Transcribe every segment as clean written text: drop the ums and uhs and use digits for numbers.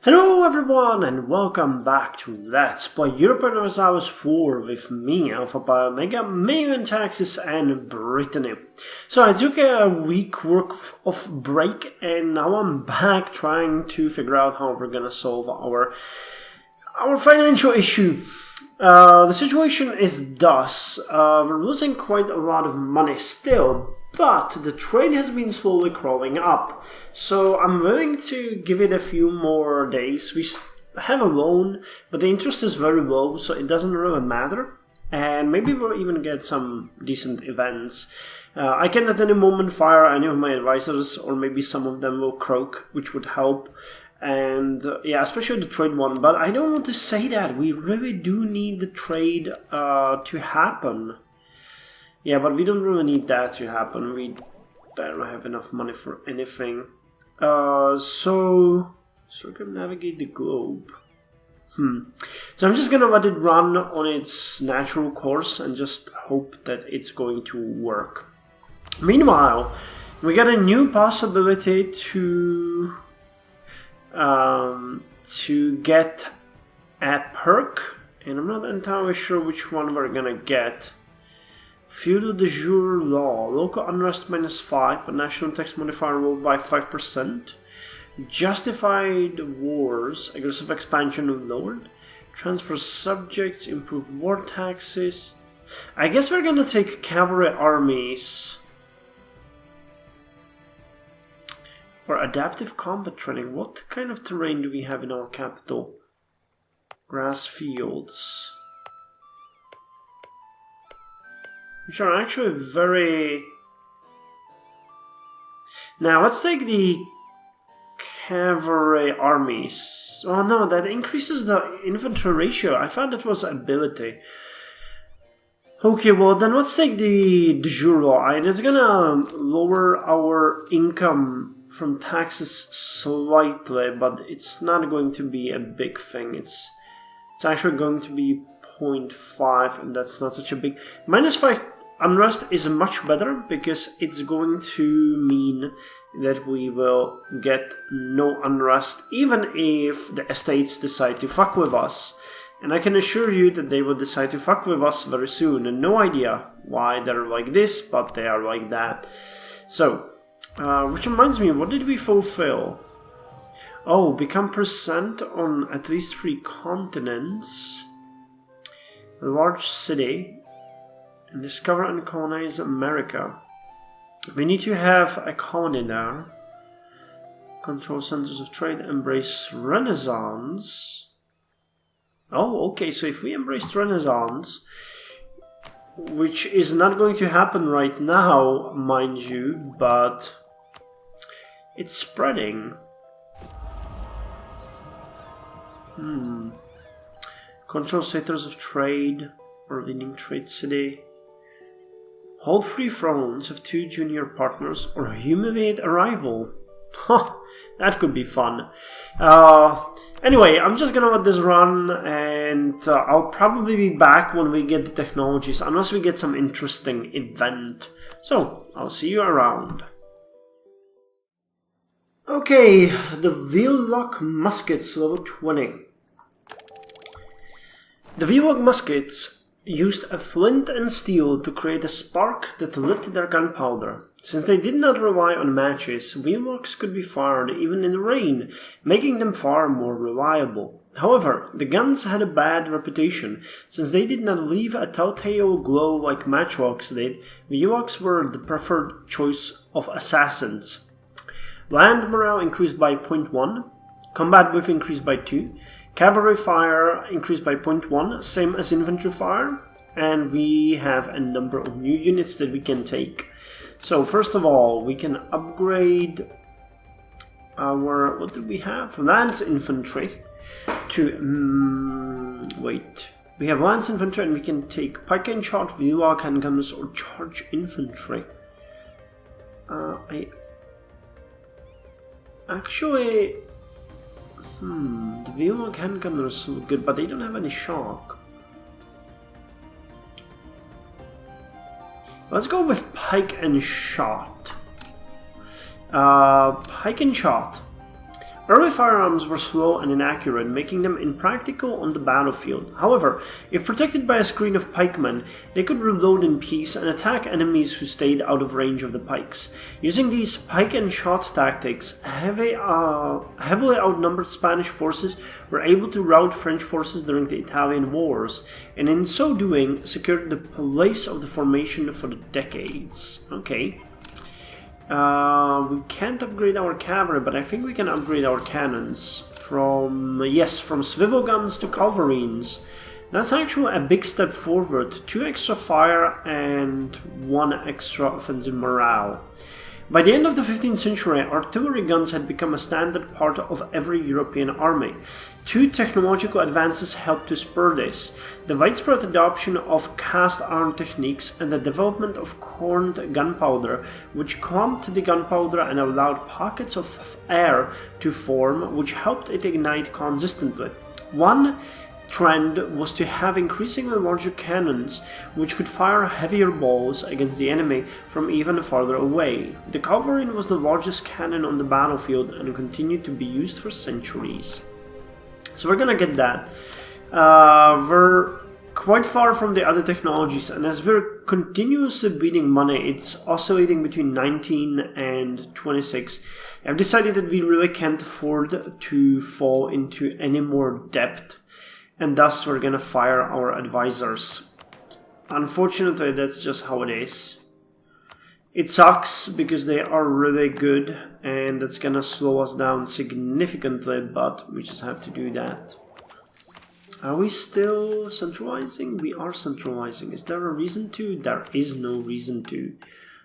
Hello everyone and welcome back to Let's Play Europa Universalis IV with me, Alfapiomega, Meiou and Taxes and Brittany. So I took a week worth of break and now I'm back trying to figure out how we're gonna solve our financial issue. The situation is thus, we're losing quite a lot of money still, but the trade has been slowly crawling up, so I'm willing to give it a few more days. We have a loan, but the interest is very low, so it doesn't really matter, and maybe we'll even get some decent events. I can at any moment fire any of my advisors, or maybe some of them will croak, which would help. And yeah, especially the trade one, but I don't want to say that. We really do need the trade to happen. Yeah, but we don't really need that to happen. We don't have enough money for anything. So circumnavigate the globe. So I'm just gonna let it run on its natural course and just hope that it's going to work. Meanwhile, we got a new possibility to get a perk, and I'm not entirely sure which one we're gonna get. Feudal de jure law, local unrest -5, but national tax modifier rolled by 5%. Justified wars, aggressive expansion lowered. Transfer subjects, improve war taxes. I guess we're gonna take cavalry armies. Or adaptive combat training. What kind of terrain do we have in our capital? Grass fields. Which are actually very... Now, let's take the cavalry armies. Oh no, that increases the infantry ratio. I thought that was ability. Okay, well then let's take the de jure law, and it's gonna lower our income from taxes slightly, but it's not going to be a big thing. It's actually going to be 0.5, and that's not such a big... -5 unrest is much better, because it's going to mean that we will get no unrest, even if the estates decide to fuck with us. And I can assure you that they will decide to fuck with us very soon, and no idea why they're like this, but they are like that. So, which reminds me, what did we fulfill? Oh, become present on at least 3 continents, a large city, and discover and colonize America. We need to have a colony there. Control centers of trade, embrace Renaissance. Oh, okay, so if we embrace Renaissance, which is not going to happen right now, mind you, but it's spreading. Control centers of trade, or leading trade city. Hold 3 thrones of 2 junior partners, or humiliate a rival. That could be fun. Anyway, I'm just gonna let this run, and I'll probably be back when we get the technologies, unless we get some interesting event. So, I'll see you around. Okay, the wheel-lock muskets, level 20. The wheel-lock muskets used a flint and steel to create a spark that lit their gunpowder. Since they did not rely on matches, wheel-locks could be fired even in the rain, making them far more reliable. However, the guns had a bad reputation. Since they did not leave a telltale glow like matchlocks did, wheel-locks were the preferred choice of assassins. Land morale increased by 0.1, combat width increased by 2, cavalry fire increased by 0.1, same as infantry fire, and we have a number of new units that we can take. So first of all, we can upgrade our, what did we have? Lance infantry to, wait. We have lance infantry, and we can take pike and shot, wheel-lock handgunners, or charge infantry. Actually, the wheel-lock handgunners look good, but they don't have any shock. Let's go with pike and shot. Pike and shot. Early firearms were slow and inaccurate, making them impractical on the battlefield. However, if protected by a screen of pikemen, they could reload in peace and attack enemies who stayed out of range of the pikes. Using these pike and shot tactics, heavily outnumbered Spanish forces were able to rout French forces during the Italian Wars, and in so doing, secured the place of the formation for the decades. Okay. We can't upgrade our cavalry, but I think we can upgrade our cannons from swivel guns to culverines. That's actually a big step forward. 2 extra fire and 1 extra offensive morale. By the end of the 15th century, artillery guns had become a standard part of every European army. 2 technological advances helped to spur this: the widespread adoption of cast iron techniques and the development of corned gunpowder, which clumped the gunpowder and allowed pockets of air to form, which helped it ignite consistently. One trend was to have increasingly larger cannons, which could fire heavier balls against the enemy from even farther away. The culverin was the largest cannon on the battlefield and continued to be used for centuries. So we're gonna get that. We're quite far from the other technologies, and as we're continuously bleeding money, it's oscillating between 19 and 26. I've decided that we really can't afford to fall into any more debt, and thus we're gonna fire our advisors. Unfortunately, that's just how it is. It sucks because they are really good, and it's gonna slow us down significantly, but we just have to do that. Are we still centralizing? We are centralizing. Is there a reason to? There is no reason to.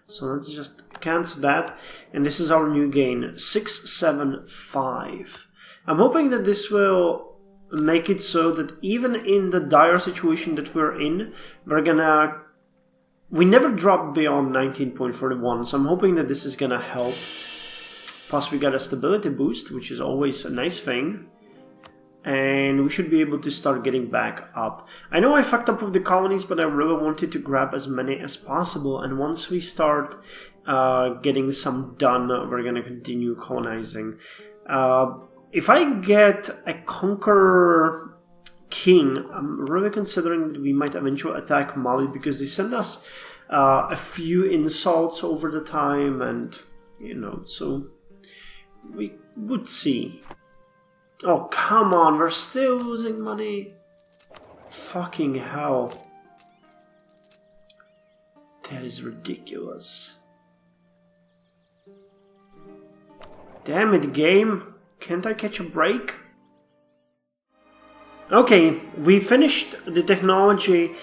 So let's just cancel that, and this is our new gain, 675. I'm hoping that this will make it so that even in the dire situation that we're in, we never drop beyond 19.41, so I'm hoping that this is gonna help. Plus we got a stability boost, which is always a nice thing, and we should be able to start getting back up. I know I fucked up with the colonies, but I really wanted to grab as many as possible, and once we start getting some done, we're gonna continue colonizing. If I get a conqueror king, I'm really considering that we might eventually attack Mali, because they send us a few insults over the time, and so we would see. Oh, come on, we're still losing money. Fucking hell. That is ridiculous. Damn it, game. Can't I catch a break? Okay, we finished the technology,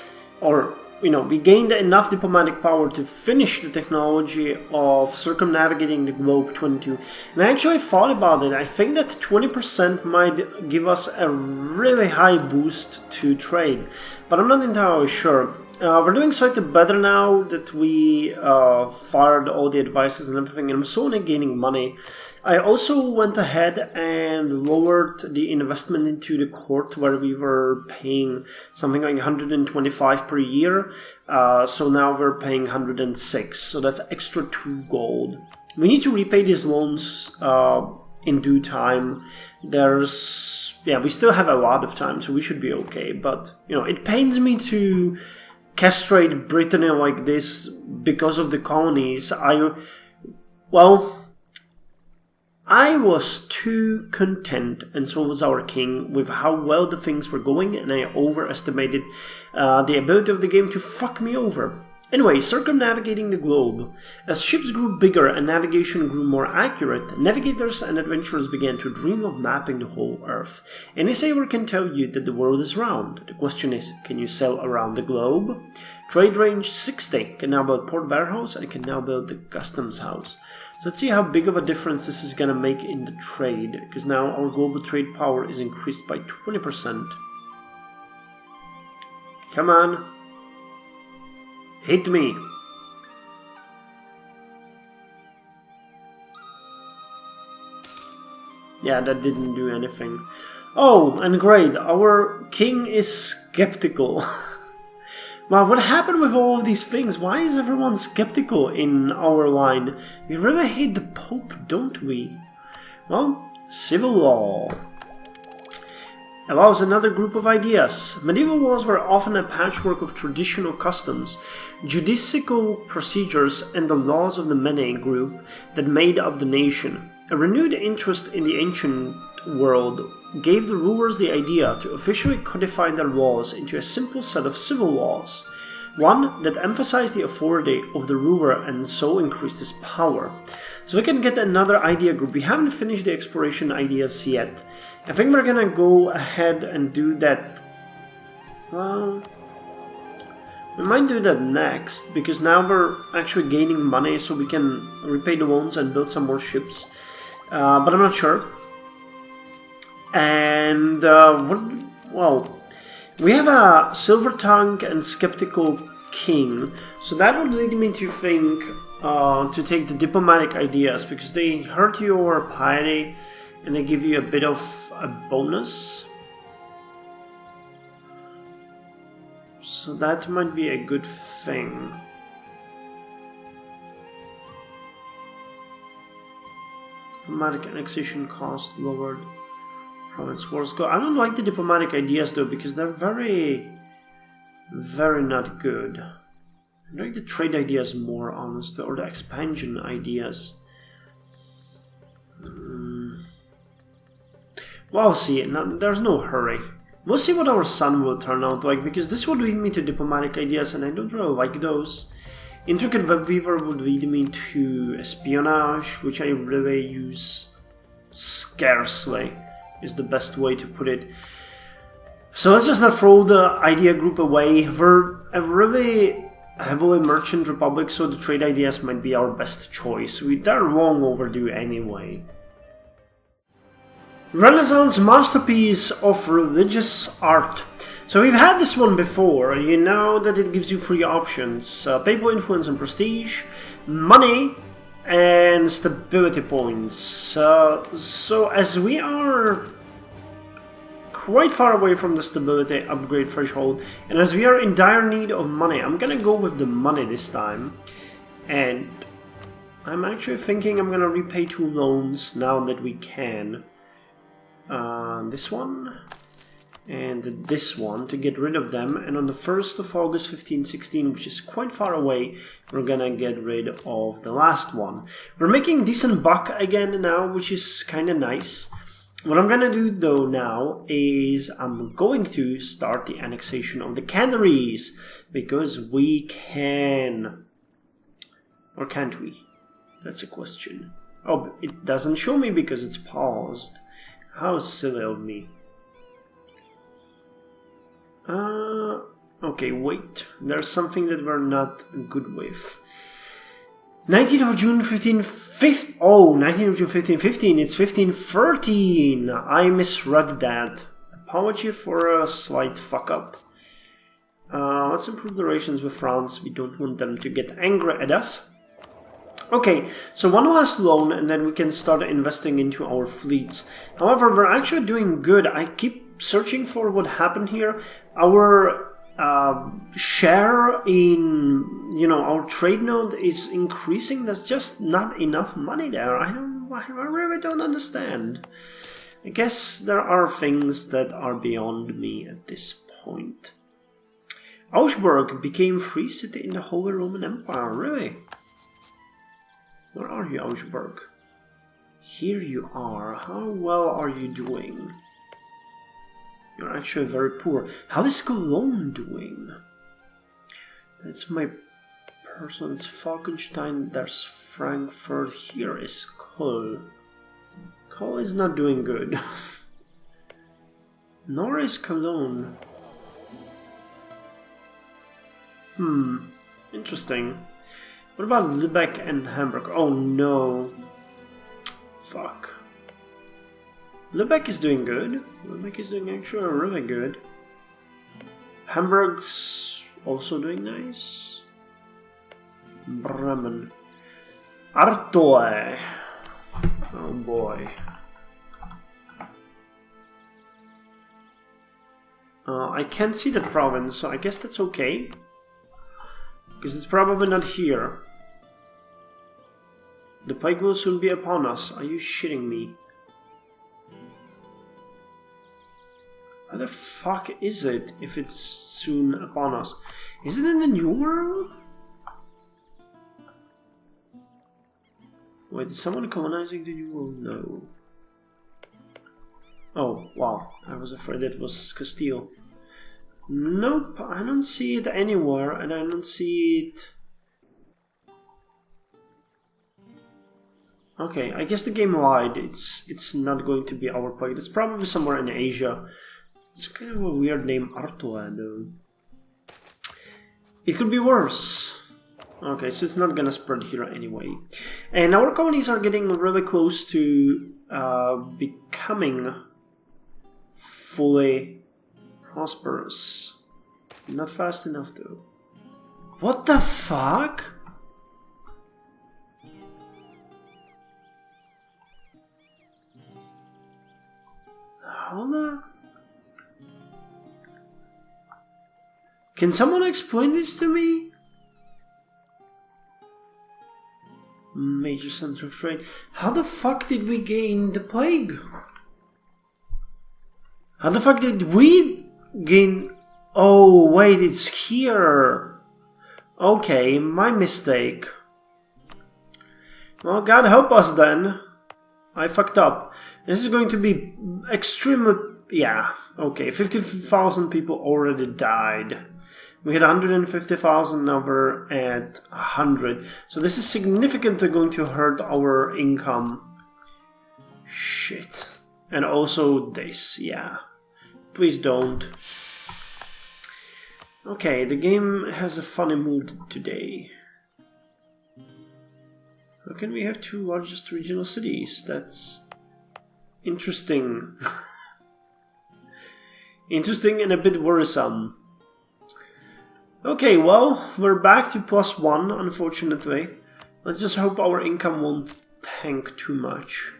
or, we gained enough diplomatic power to finish the technology of circumnavigating the globe 22. And I actually thought about it. I think that 20% might give us a really high boost to trade, but I'm not entirely sure. We're doing slightly better now that we fired all the advices and everything, and I'm slowly gaining money. I also went ahead and lowered the investment into the court, where we were paying something like 125 per year. So now we're paying 106, so that's extra 2 gold. We need to repay these loans in due time. We still have a lot of time, so we should be okay. But, it pains me to castrate Brittany like this because of the colonies. I was too content, and so was our king, with how well the things were going, and I overestimated the ability of the game to fuck me over. Anyway, circumnavigating the globe. As ships grew bigger and navigation grew more accurate, navigators and adventurers began to dream of mapping the whole Earth. Any sailor can tell you that the world is round. The question is, can you sail around the globe? Trade range 60, can now build port warehouse, and can now build the customs house. So let's see how big of a difference this is going to make in the trade, because now our global trade power is increased by 20%. Come on. Hit me. Yeah, that didn't do anything. Oh, and great, our king is skeptical. Wow, what happened with all of these things? Why is everyone skeptical in our line? We really hate the Pope, don't we? Well, Civil law allows another group of ideas. Medieval laws were often a patchwork of traditional customs, judicial procedures, and the laws of the many group that made up the nation. A renewed interest in the ancient world gave the rulers the idea to officially codify their laws into a simple set of civil laws, one that emphasized the authority of the ruler and so increased his power. So we can get another idea group. We haven't finished the exploration ideas yet. I think we're gonna go ahead and do that. Well, we might do that next, because now we're actually gaining money so we can repay the loans and build some more ships. But I'm not sure. And, well, we have a silver tongue and skeptical king, so that would lead me to think to take the diplomatic ideas, because they hurt your piety and they give you a bit of a bonus. So that might be a good thing. Diplomatic annexation cost lowered. Province wars go. I don't like the diplomatic ideas though, because they're very not good. I like the trade ideas more, honestly, or the expansion ideas. Well, see, there's no hurry. We'll see what our son will turn out like, because this would lead me to diplomatic ideas, and I don't really like those. Intricate web weaver would lead me to espionage, which I really use scarcely, is the best way to put it. So let's just not throw the idea group away. We're a really heavily merchant republic, so the trade ideas might be our best choice. They're long overdue anyway. Renaissance masterpiece of religious art. So we've had this one before. You know that it gives you three options: papal influence and prestige, money, and stability points. So as we are quite far away from the stability upgrade threshold, and as we are in dire need of money, I'm gonna go with the money this time. And I'm actually thinking I'm gonna repay 2 loans now that we can. This one and this one, to get rid of them, and on the 1st of August 1516, which is quite far away, we're gonna get rid of the last one. We're making decent buck again now, which is kinda nice. What I'm gonna do though now is I'm going to start the annexation of the Canaries, because we can. Or can't we? That's a question. Oh, it doesn't show me because it's paused. How silly of me. Okay, wait. There's something that we're not good with. 19th of June 1515. Oh, 19th of June 1515. It's 1513. I misread that. Apology for a slight fuck up. Let's improve the relations with France. We don't want them to get angry at us. Okay, so one last loan and then we can start investing into our fleets. However, we're actually doing good. I keep searching for what happened here. Our share in, our trade node is increasing. There's just not enough money there. I really don't understand. I guess there are things that are beyond me at this point. Augsburg became free city in the Holy Roman Empire. Really? Where are you, Augsburg? Here you are. How well are you doing? You're actually very poor. How is Cologne doing? That's my person. It's Falkenstein. There's Frankfurt. Here is Köln. Köln is not doing good. Nor is Cologne. Interesting. What about Lübeck and Hamburg? Oh no. Fuck. Lübeck is doing good. Lübeck is doing actually really good. Hamburg's also doing nice. Bremen. Artois. Oh boy. I can't see that province, so I guess that's okay. Because it's probably not here. The plague will soon be upon us. Are you shitting me? How the fuck is it if it's soon upon us? Is it in the New World? Wait, is someone colonizing the New World? No. Oh, wow. I was afraid it was Castile. Nope, I don't see it anywhere, and I don't see it... Okay, I guess the game lied. It's not going to be our plague. It's probably somewhere in Asia. It's kind of a weird name, Artois, though. It could be worse. Okay, so it's not gonna spread here anyway. And our colonies are getting really close to becoming fully prosperous. Not fast enough, though. What the fuck? How the... Can someone explain this to me? Major center of trade. How the fuck did we gain the plague? How the fuck did we gain... Oh, wait, it's here. Okay, my mistake. Well, God help us then. I fucked up. This is going to be extremely... Yeah, okay, 50,000 people already died. We had 150,000, now we're at 100. So this is significantly going to hurt our income. Shit. And also this, yeah. Please don't. Okay, the game has a funny mood today. How can we have two largest regional cities? That's interesting. Interesting and a bit worrisome. Okay, well, we're back to +1, unfortunately. Let's just hope our income won't tank too much.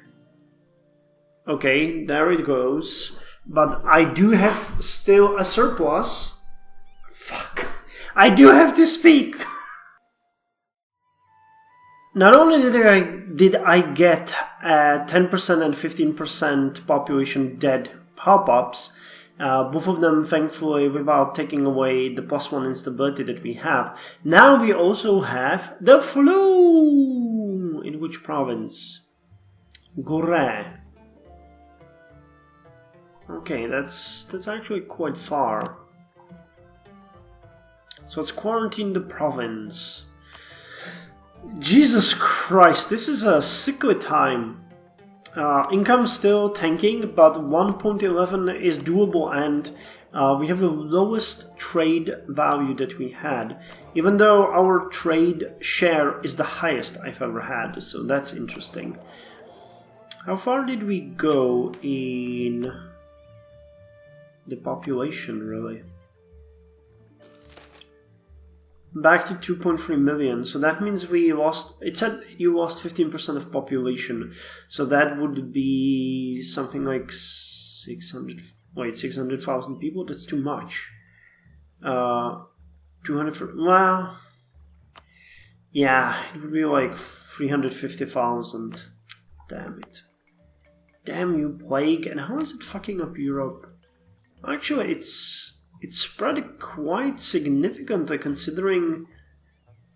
Okay, there it goes. But I do have still a surplus. Fuck. I do have to speak! Not only did I get 10% and 15% population dead pop-ups, both of them thankfully without taking away the +1 instability that we have. Now we also have the flu! In which province? Gore. Okay, that's actually quite far. So let's quarantine the province. Jesus Christ, this is a sickly time. Income still tanking, but 1.11 is doable, and we have the lowest trade value that we had, even though our trade share is the highest I've ever had, so that's interesting. How far did we go in the population, really? Back to 2.3 million, so that means we lost... It said you lost 15% of population, so that would be something like 600... Wait, 600,000 people? That's too much. 200... Well... Yeah, it would be like 350,000. Damn it. Damn you, plague. And how is it fucking up Europe? Actually, it's spread quite significantly considering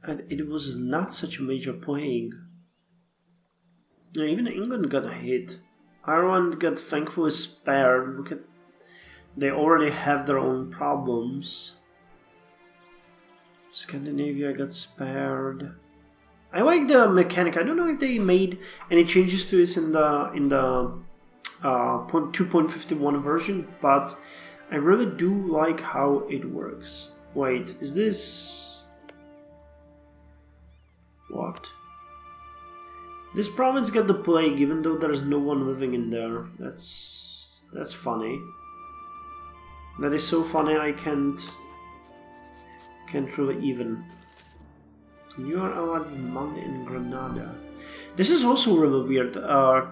it was not such a major plague. Yeah, even England got hit. Ireland got thankfully spared. Look at... They already have their own problems. Scandinavia got spared. I like the mechanic. I don't know if they made any changes to this in the 2.51 version, but I really do like how it works. Wait, is this... What? This province got the plague even though there's no one living in there. That's funny. That is so funny I can't really even. You are allowed money in Granada. This is also really weird.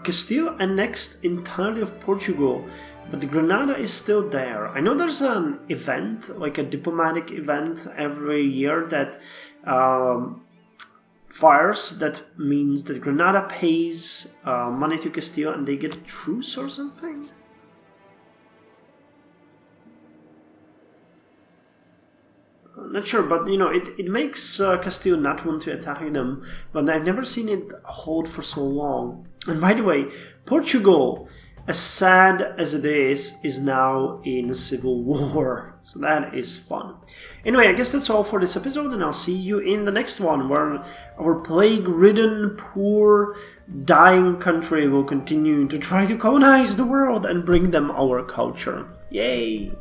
Castile annexed entirely of Portugal, but Granada is still there. I know there's an event, like a diplomatic event every year that fires. That means that Granada pays money to Castile and they get a truce or something. not sure, but you know, it makes Castile not want to attack them, but I've never seen it hold for so long. And by the way, Portugal, as sad as it is now in civil war. So that is fun. Anyway, I guess that's all for this episode, and I'll see you in the next one, where our plague-ridden, poor, dying country will continue to try to colonize the world and bring them our culture. Yay!